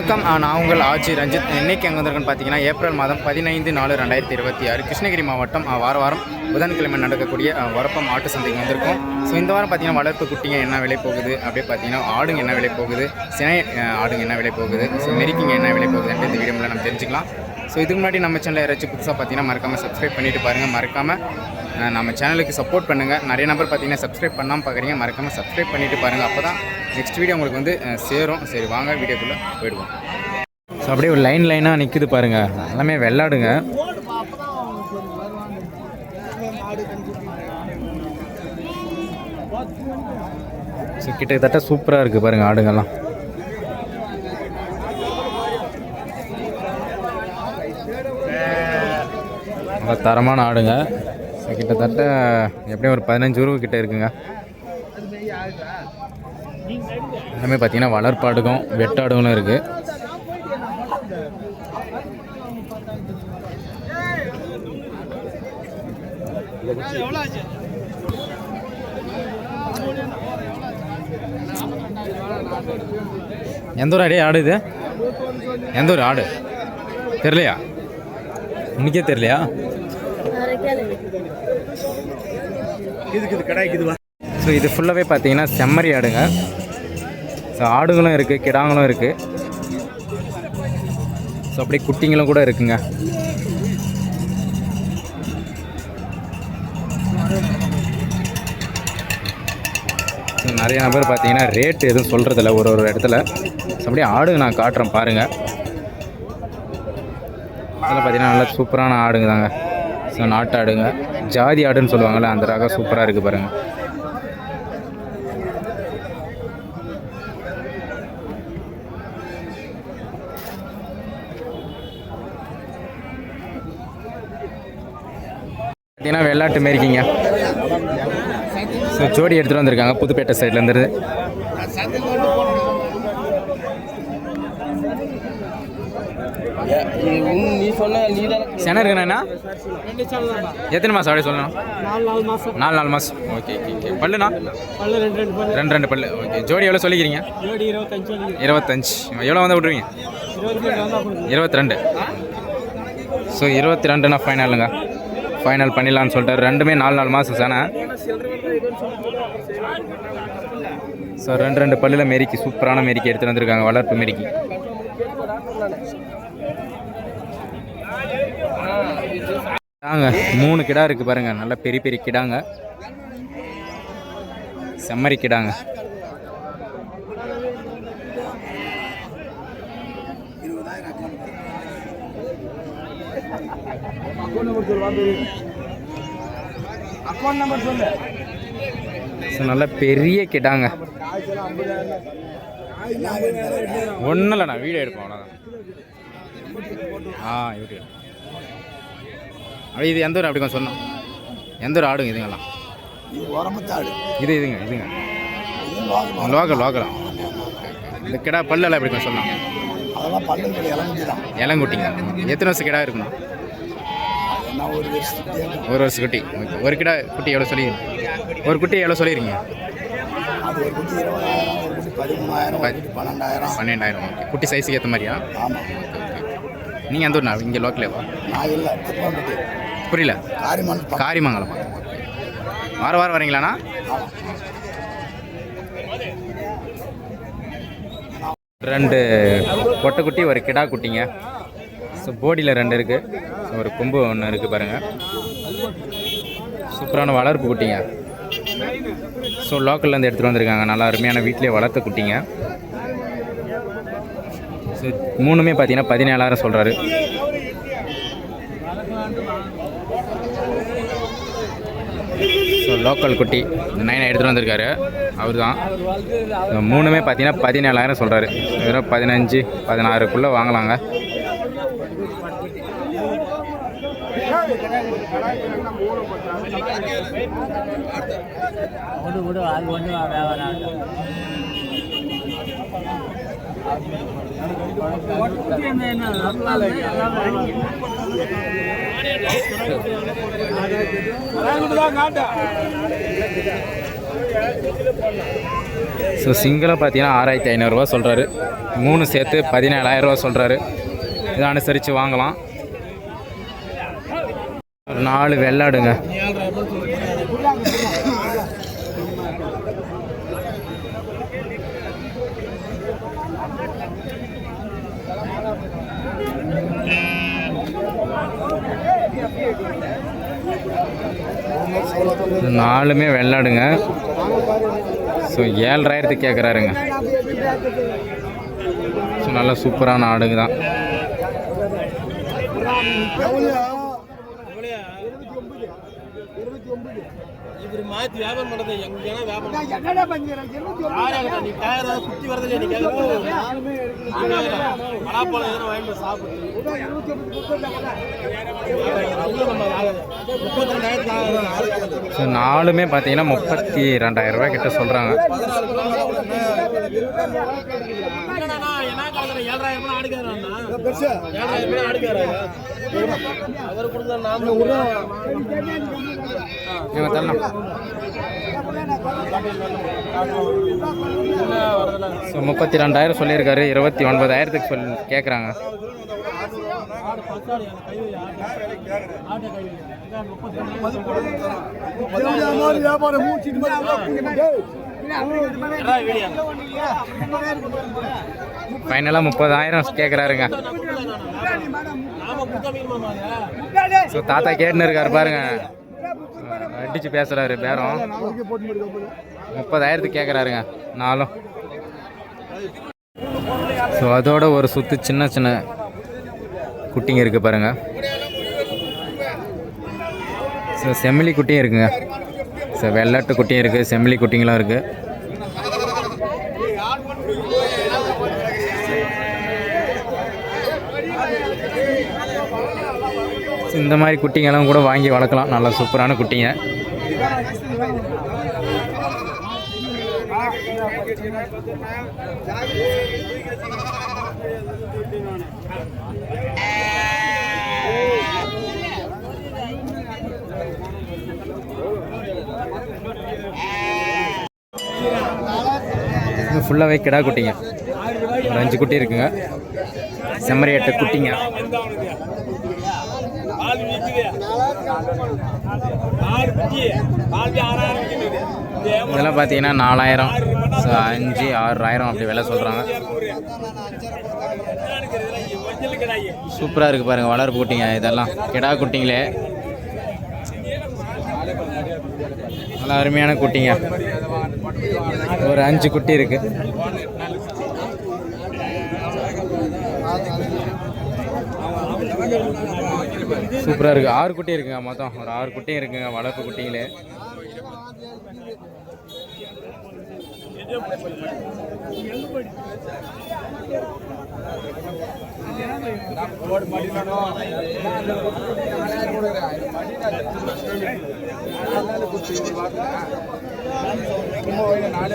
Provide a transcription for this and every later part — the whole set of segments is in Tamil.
வணக்கம், நான் உங்கள் ஆட்சி ரஞ்சித். இன்றைக்கி எங்கே வந்திருக்குன்னு பார்த்தீங்கன்னா ஏப்ரல் மாதம் 15/4/2026 கிருஷ்ணகிரி மாவட்டம் வாரம் புதன்கிழமை நடக்கக்கூடிய வரப்பம் ஆட்டு சந்தைக்கு வந்திருக்கோம். ஸோ இந்த வாரம் பார்த்தீங்கன்னா வளர்ப்பு குட்டிங்க என்ன விலை போகுது, அப்படியே பார்த்தீங்கன்னா ஆடுங்க என்ன விலை போகுது, சினை ஆடுங்க என்ன விலை போகுது, ஸோ மெரிக்கிங்க என்ன விலை போகுதுன்ட்டு இந்த வீடியோவில் நம்ம தெரிஞ்சுக்கலாம். ஸோ இதுக்கு முன்னாடி நம்ம சேனலில் யாராச்சும் புதுசாக பார்த்தீங்கன்னா மறக்காமல் சப்ஸ்கிரைப் பண்ணிவிட்டு பாருங்கள். மறக்காமல் நம்ம சேனலுக்கு சப்போர்ட் பண்ணுங்கள். நிறைய நம்பர் பார்த்தீங்கன்னா சப்ஸ்கிரைப் பண்ணாமல் பார்க்குறீங்க, மறக்காமல் சப்ஸ்கிரைப் பண்ணிவிட்டு பாருங்கள். அப்போ தான் நெக்ஸ்ட் வீடியோ உங்களுக்கு வந்து சேரும். சரி, வாங்க வீடியோக்குள்ளே போயிடுவோம். ஸோ அப்படியே ஒரு லைனாக நிற்குது பாருங்கள், எல்லாமே வெள்ளாடுங்க. ஸோ கிட்டத்தட்ட சூப்பராக இருக்குது பாருங்கள் ஆடுங்கள்லாம். நல்லா தரமான ஆடுங்க. கிட்டத்தட்ட எப்படியும் ஒரு 15 ரூபா கிட்ட இருக்குங்க. எல்லாமே பார்த்தீங்கன்னா வளர்ப்பாடுக்கும் வெட்டாடுகளும் இருக்குது. எந்த ஒரு அடியே ஆடு இது? எந்த ஒரு ஆடு தெரியலையா? உனக்கே தெரியலையா? ஸோ இது ஃபுல்லாகவே பார்த்தீங்கன்னா செம்மறி ஆடுங்க. ஸோ ஆடுகளும் இருக்குது, கிடாங்களும் இருக்குது. ஸோ அப்படியே குட்டிங்களும் கூட இருக்குங்க. நிறைய நபர் பார்த்தீங்கன்னா ரேட்டு எதுவும் சொல்கிறதில்ல ஒரு இடத்துல. ஸோ அப்படியே ஆடுங்க நான் காட்டுறேன் பாருங்கள். அதில் பார்த்தீங்கன்னா நல்லா சூப்பரான ஆடுங்க தாங்க. ஸோ நாட்டு ஆடுங்க, ஜாதி ஆடுன்னு சொல்லுவாங்கள்ல, அந்த ரகம் சூப்பராக இருக்குது பாருங்கள். பார்த்தீங்கன்னா வெள்ளாட்டு மேரிக்கிங்க. ஸோ ஜோடி எடுத்துகிட்டு வந்திருக்காங்க புதுப்பேட்டை சைட்லேருந்து. சென இருக்குண்ணா எத்தனை மாதம் அப்படி சொல்லணும்? 4 மாதம். Okay okay. பல்லுண்ணா? 2 பல்லு. ஓகே. ஜோடி எவ்வளோ சொல்லிக்கிறீங்க? 25. எவ்வளோ வந்து விட்ருவீங்க? 22. ஸோ 22னா ஃபைனலுங்க. ஃபைனல் பண்ணிடலான்னு சொல்லிட்டாரு. ரெண்டுமே 4 மாதம் சேனை. ஸோ 2 பல்லில் மெரிக்கி, சூப்பரான மெரிக்கி எடுத்துகிட்டு வந்திருக்காங்க, வளர்ப்பு மெரிக்கி. கிடாங்க 3 கிடா இருக்குது பாருங்கள், நல்ல பெரிய பெரிய கிடாங்க, செம்மறி கிடாங்க. நல்ல பெரிய கிடாங்க. ஒன்றும் இல்லைண்ணா, வீடியோ எடுப்போம் அவ்வளோதான். யூடியூப். இது எந்த ஒரு அப்படி கொஞ்சம் சொன்னோம், எந்த ஒரு ஆடுங்க இதுங்கெல்லாம்? இதுங்க லோக்கல். இந்த கிடா பல்லெல்லாம் எப்படி கொஞ்சம் சொன்னோம்? இளங்குட்டிங்க. எத்தனை வருஷம் கிடா இருக்கணும்? 1 வருஷம் குட்டி. ஒரு கிடா குட்டி எவ்வளோ சொல்லி, ஒரு குட்டி எவ்வளோ சொல்லிடுறீங்க? 12,000. ஓகே. குட்டி சைஸுக்கு ஏற்ற மாதிரியா? நீங்கள் எந்த ஊர்ண்ணா? இங்கே லோக்கலேவா? புரியல. காரிமங்கலம். வாரம் வரீங்களாண்ணா? ரெண்டு பொட்டைக்குட்டி, ஒரு கிடா குட்டிங்க. ஸோ போடியில் 2 இருக்குது, ஒரு கொம்பு ஒன்று இருக்குது பாருங்கள். சூப்பரான வளர்ப்பு குட்டிங்க. ஸோ லோக்கல்லேருந்து எடுத்துகிட்டு வந்திருக்காங்க, நல்லா அருமையான வீட்டிலே வளர்த்த குட்டிங்க. ஸோ 3மே பார்த்தீங்கன்னா 17,000 சொல்கிறாரு. ஸோ லோக்கல் குட்டி 9 எடுத்துகிட்டு வந்திருக்காரு அவர் தான். 3மே பார்த்தீங்கன்னா 17,000 சொல்கிறாரு. வெறும் 15-16க்குள்ளே வாங்கலாங்க. ஸோ சிங்கிளாக பார்த்தீங்கன்னா 6500 சொல்கிறாரு. 3 சேர்த்து 17000 சொல்கிறாரு. இதை அனுசரித்து வாங்கலாம். ஒரு 4 வெள்ளாடுங்க. நாலுமே வெள்ளாடுங்க. ஸோ 7000 கேட்குறாருங்க. ஸோ நல்லா சூப்பரான ஆடுங்க தான். இவர் மாத்தி வியாபாரம் பண்றது எங்கன்னா வியாபாரம் நீ கேட்கறத குட்டி வரதில்லை. நீ கேட்கறது பலாப்பழம் எதனா வாங்கிட்டு சாப்பிடு. 32,000. ஸோ நாலுமே பார்த்தீங்கன்னா 32,000 ரூபாய் கிட்ட சொல்கிறாங்க. என்ன கலக்குற 7,000 ஆடுக்காரண்ணா 7,000 ஆடுக்காரு அவர் கொடுத்த நாம ஸோ 32,000 சொல்லியிருக்காரு. 29,000 கேட்குறாங்க. ஃபைனலாக 30,000 கேட்குறாருங்க. ஸோ தாத்தா கேட்டுன்னு இருக்காரு பாருங்க, அடிச்சு பேசுறாரு. பேரம் 30,000 கேட்குறாருங்க நாலும். ஸோ அதோட ஒரு சுற்று சின்ன சின்ன குட்டிங்க இருக்குது பாருங்கள். ஸோ செம்மலி குட்டியும் இருக்குங்க. ஸோ வெள்ளாட்டு குட்டியும் இருக்குது, செம்மலி குட்டிங்களும் இருக்குது. இந்த மாதிரி குட்டிங்கெல்லாம் கூட வாங்கி வளர்க்கலாம். நல்ல சூப்பரான குட்டிங்க. ஃபுல்லாகவே கிடா குட்டிங்க. ஒரு 5 குட்டி இருக்குங்க. செம்மறி 8 குட்டிங்க. இதெல்லாம் பார்த்தீங்கன்னா 4,000, 5,000, 6,000 அப்படி விலை சொல்கிறாங்க. சூப்பராக இருக்குது பாருங்கள் வளர்ப்பு குட்டிங்க. இதெல்லாம் கிடா குட்டிங்களே, நல்லா அருமையான குட்டிங்க. ஒரு 5 குட்டி இருக்குது. சூப்பராக இருக்குது. 6 குட்டி இருக்குங்க. மொத்தம் ஒரு 6 குட்டியும் இருக்குங்க வளர்ப்பு குட்டிங்களே.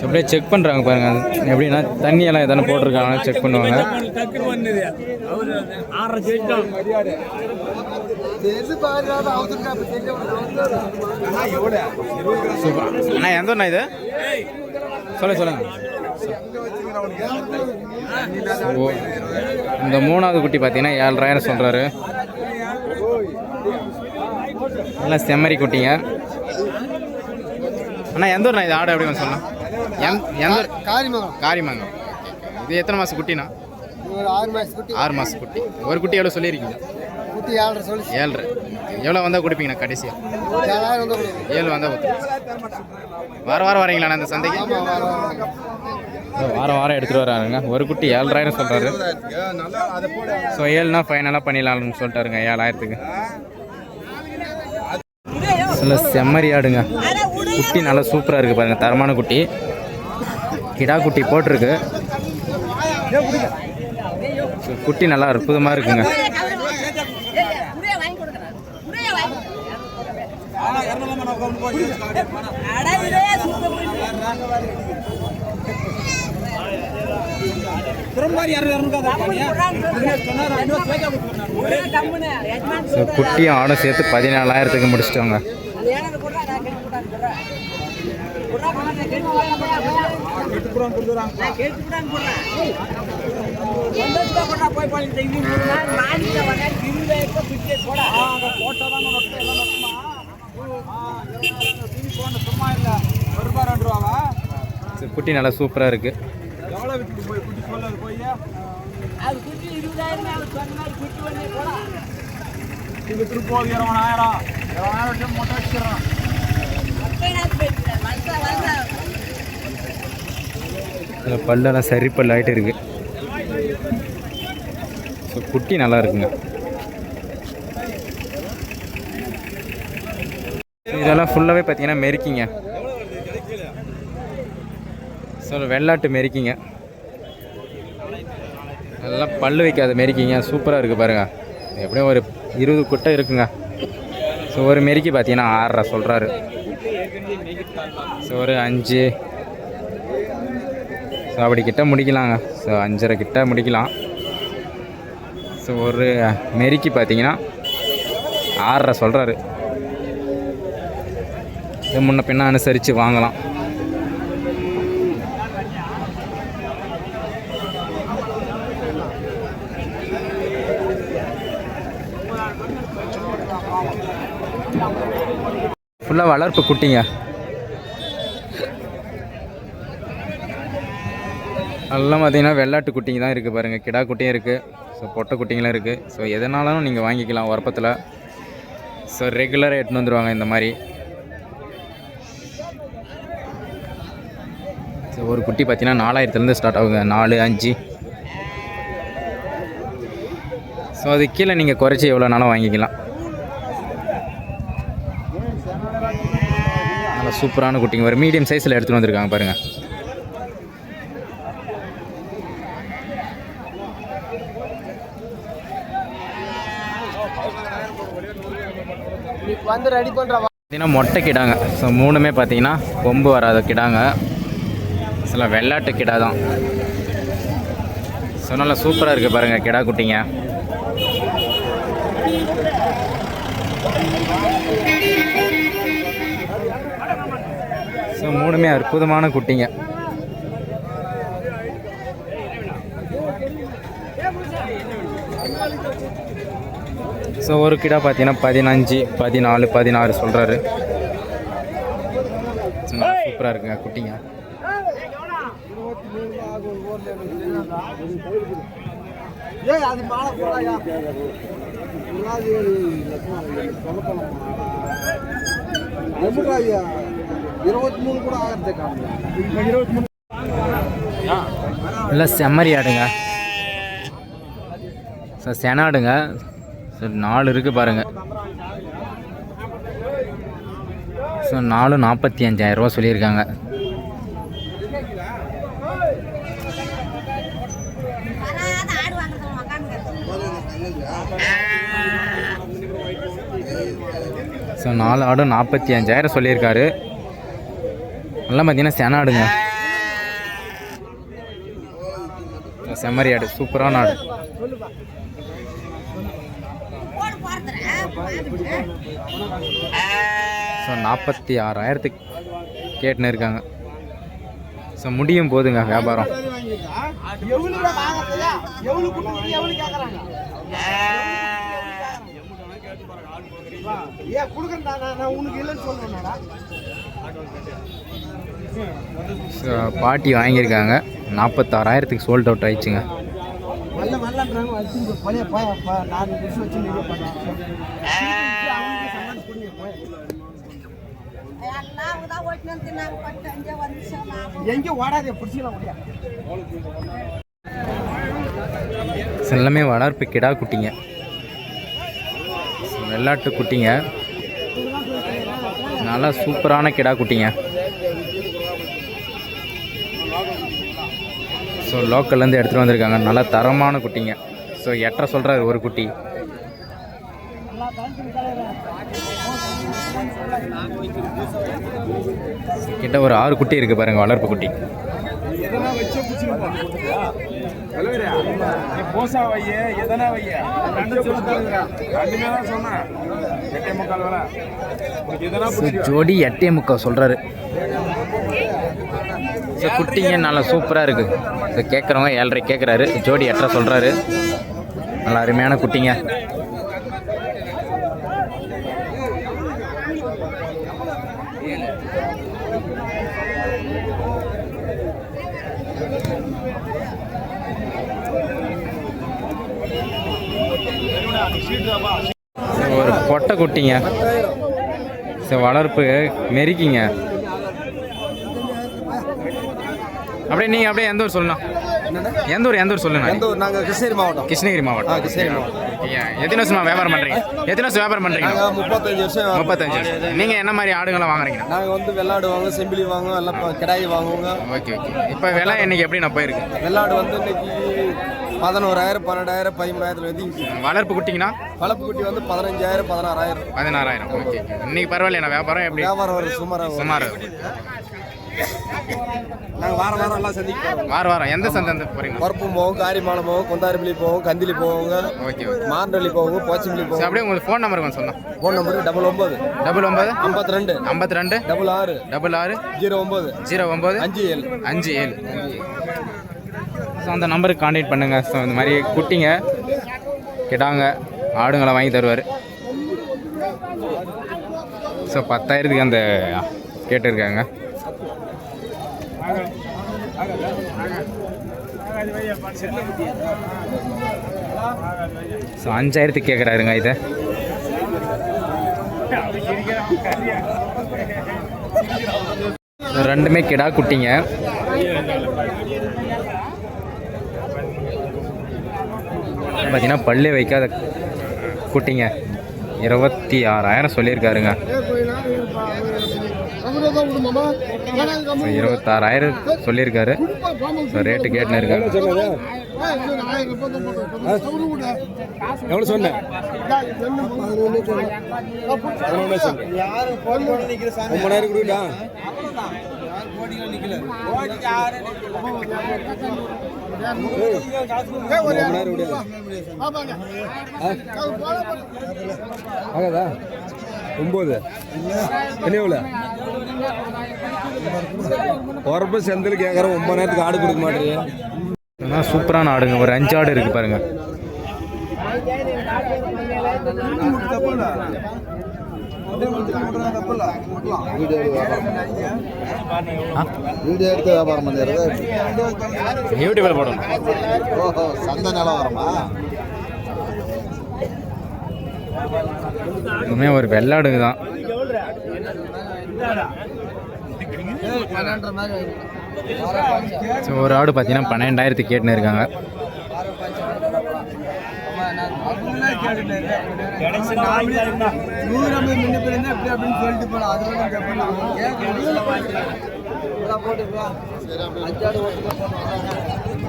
அப்படியே செக் பண்ணுறாங்க பாருங்க. எப்படின்னா தண்ணியெல்லாம் எதனா போட்டிருக்காங்க செக் பண்ணுவாங்க. அண்ணா எந்த ஒண்ணா இது சொல்லுங்க. இந்த 3வது குட்டி பார்த்தீங்கன்னா 7,000 சொல்கிறாரு. எல்லாம் செம்மறி குட்டிங்க. அண்ணா எந்த ஊர்ண்ணா இது? ஆடு எப்படி சொல்லலாம். எந்த காரிமங்கலம். இது எத்தனை மாதம் குட்டினா? 6 மாதம் குட்டி. ஒரு குட்டி எவ்வளோ சொல்லியிருக்கீங்க? 7,500. எவ்வளோ வந்தால் கொடுப்பீங்கண்ணா கடைசியாக? 7 வந்தால் கொடுத்து. வாரம் வரீங்களாண்ணா இந்த சந்தைக்கு? வாரம் எடுத்துகிட்டு வராருங்க. ஒரு குட்டி 7,000 சொல்கிறாரு. ஸோ 7னா ஃபைனலாக பண்ணிடலாம்னு சொல்லிட்டாருங்க 7,000. சில செம்மறி ஆடுங்க. குட்டி நல்லா சூப்பராக இருக்குது பாருங்கள். தரமான குட்டி. கிடா குட்டி போட்டிருக்கு. குட்டி நல்லா அற்புதமாக இருக்குங்க. குட்டியும் ஆடும் சேர்த்து 14,000 முடிச்சிட்டோங்க. குட்டி நல்லா சூப்பராக இருக்குது. பல்லெல்லாம் சரி பல் ஆகிட்டு இருக்கு. ஸோ குட்டி நல்லா இருக்குங்க. இதெல்லாம் ஃபுல்லாகவே பார்த்தீங்கன்னா மெரிக்கிங்க. ஸோ வெள்ளாட்டு மெரிக்கிங்க, எல்லாம் பல்லு வைக்காத மெரிக்கிங்க. சூப்பராக இருக்குது பாருங்கள். எப்படியும் ஒரு 20 குட்டை இருக்குங்க. ஸோ ஒரு மெரிக்கி பார்த்தீங்கன்னா 6.5 சொல்கிறாரு. ஸோ ஒரு 5 ஸோ அப்படி கிட்ட முடிக்கலாங்க. ஸோ 5.5 கிட்ட முடிக்கலாம். ஸோ ஒரு மெரிக்கி பார்த்தீங்கன்னா 6.5 சொல்கிறாரு. இது முன்ன பின்ன அனுசரித்து வாங்கலாம். ஃபுல்லாக வளர்ப்பு குட்டிங்க. எல்லாம் பார்த்தீங்கன்னா வெள்ளாட்டு குட்டிங்க தான் இருக்குது பாருங்கள். கிடா குட்டியும் இருக்குது, ஸோ பொட்டை குட்டிங்களும் இருக்குது. ஸோ எதனாலும் நீங்கள் வாங்கிக்கலாம் உரப்பத்தில். ஸோ ரெகுலராக எடுத்துன்னு வந்துடுவாங்க இந்த மாதிரி. ஸோ ஒரு குட்டி பார்த்தீங்கன்னா 4000 ஸ்டார்ட் ஆகுங்க. 4, 5. ஸோ அது கீழே நீங்கள் குறைச்சி எவ்வளோனாலும் வாங்கிக்கலாம். நல்லா சூப்பரான குட்டிங்க. ஒரு மீடியம் சைஸில் எடுத்துகிட்டு வந்திருக்காங்க பாருங்கள். வந்து ரெடி பண்ணுற பார்த்தீங்கன்னா மொட்டை கிடாங்க. ஸோ 3மே பார்த்தீங்கன்னா கொம்பு வராத கிடாங்க. சில வெள்ளாட்டு கிடா தான். ஸோ நல்லா சூப்பராக இருக்குது பாருங்கள் கிடா குட்டிங்க. ஸோ 3மே அற்புதமான குட்டிங்க. ஸோ ஒரு கிடா பார்த்தீங்கன்னா 15, 14, 16 சொல்கிறாரு. சூப்பராக இருக்குங்க குட்டிங்க. இல்லை செம்மறி ஆடுங்க. ஸோ செனாடுங்க. ஸோ 4 இருக்குது பாருங்கள். ஸோ 4 45,000 சொல்லியிருக்காங்க. ஸோ 4 ஆடு 45,000 சொல்லியிருக்காரு. எல்லாம் பார்த்தீங்கன்னா செனாடுங்க. செம்மறி ஆடு, சூப்பரான ஆடு. ஸோ 46,000 கேட்டுன்னு இருக்காங்க. ஸோ முடியும் போதுங்க வியாபாரம். ஸோ பாட்டி வாங்கியிருக்காங்க. 46,000 சோல்ட் அவுட் ஆயிடுச்சுங்க. எல்லாமே வளர்ப்பு கிடா குட்டிங்க. வெள்ளாட்டு குட்டிங்க. நல்லா சூப்பரான கிடா குட்டிங்க. ஸோ லோக்கல்லேருந்து எடுத்துகிட்டு வந்திருக்காங்க. நல்லா தரமான குட்டிங்க. ஸோ 8.5 சொல்கிறாரு ஒரு குட்டி. கிட்ட ஒரு 6 குட்டி இருக்குது பாருங்கள் வளர்ப்பு குட்டி. ஜோடி 8.25 சொல்கிறாரு. ஸோ குட்டிங்க நல்லா சூப்பராக இருக்குது. ஸோ கேட்குறவங்க 7.5 கேட்குறாரு, ஜோடி 8.5 சொல்கிறாரு. நல்லா அருமையான குட்டிங்க. ஒரு பொட்டை குட்டிங்க. ஸோ வளர்ப்பு நெருக்கிங்க. அப்படியே நீங்கள் அப்படியே எந்த ஊர் சொல்லணும்? எந்த ஊர் சொல்லுங்க. நாங்கள் கிருஷ்ணகிரி மாவட்டம். கிருஷ்ணகிரி மாவட்டம். கிருஷ்ணகிரி மாவட்டம். எத்தனை வருஷமா வியாபாரம் பண்ணுறீங்க? 35 வருஷம். 35 வருஷம். நீங்கள் என்ன மாதிரி ஆடுங்களை வாங்குறீங்க? நாங்கள் வந்து வெள்ளாடு வாங்குவோம், செம்பிலி வாங்குவோம், எல்லாம் கிடாய் வாங்குவோங்க. ஓகே. இப்போ விலை இன்னைக்கு எப்படி நான் போயிருக்கு? வெள்ளாடு வந்து இன்னைக்கு 11,000, 12,000, 13,000 வரைக்கும். வளர்ப்பு குட்டிங்கன்னா வளர்ப்பு குட்டி வந்து 15,000, 16,000. 16,000. ஓகே. இன்னைக்கு பரவாயில்ல, வியாபாரம் எப்படி? வியாபாரம் ஒரு சுமாராக. நாங்கள் வாரம் எல்லாம் சந்திப்போம். வாரம் எந்த சந்தை போகிறீங்க? பருப்பும் போவோம், காரிமாலம் போவோம், கொந்தாரிப்பள்ளி போவோம், கந்திலி போவோங்க. ஓகே. மாண்டலி போவோம், போச்சம்பள்ளி போவோம். அப்படியே உங்களுக்கு ஃபோன் நம்பர் கொஞ்சம் சொல்லலாம். Phone number 99 52 52 66 66 09 09 57 57. ஸோ அந்த நம்பருக்கு கான்டாக்ட் பண்ணுங்கள். ஸோ இந்த மாதிரி குட்டிங்க கிடாங்க ஆடுங்களை வாங்கி தருவார். ஸோ 10,000க்கு அந்த கேட்டிருக்காங்க. ஸோ 5,000க்கு கேட்குறாருங்க இதை. ரெண்டுமே கிடா குட்டிங்க. பார்த்தீங்கன்னா பல்லே வைக்காத குட்டிங்க. 26,000 சொல்லியிருக்காருங்க. 26,000 சொல்லியிருக்காரு. ஸோ ரேட்டு கேட்டுன்னு இருக்காரு. எவ்வளோ சொன்னேன்? 9,000 கொடுக்கா? ஆகாதா? 9 என்ன எவ்வளோ? உரப்பு செந்தில் கேட்குற 9,000க்கு ஆடு கொடுக்க மாட்டேங்க. சூப்பரான ஆடுங்க. ஒரு 5 ஆடு இருக்கு பாருங்க. வீடியோ எடுத்து வியாபாரம் பண்ணுறது யூடியூப்ல போடணும். ஓஹோ, சந்தை நிலவரமா? இதுவுமே ஒரு வெள்ளாடுங்க தான். ஸோ ஒரு ஆடு பார்த்தீங்கன்னா 12,000க்கு கேட்டுன்னு இருக்காங்க.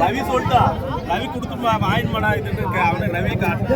ரவி சொல்லிட்டா, ரவி கொடுத்து ஆயின் பண்ணா இது அவனை ரவி காட்டு.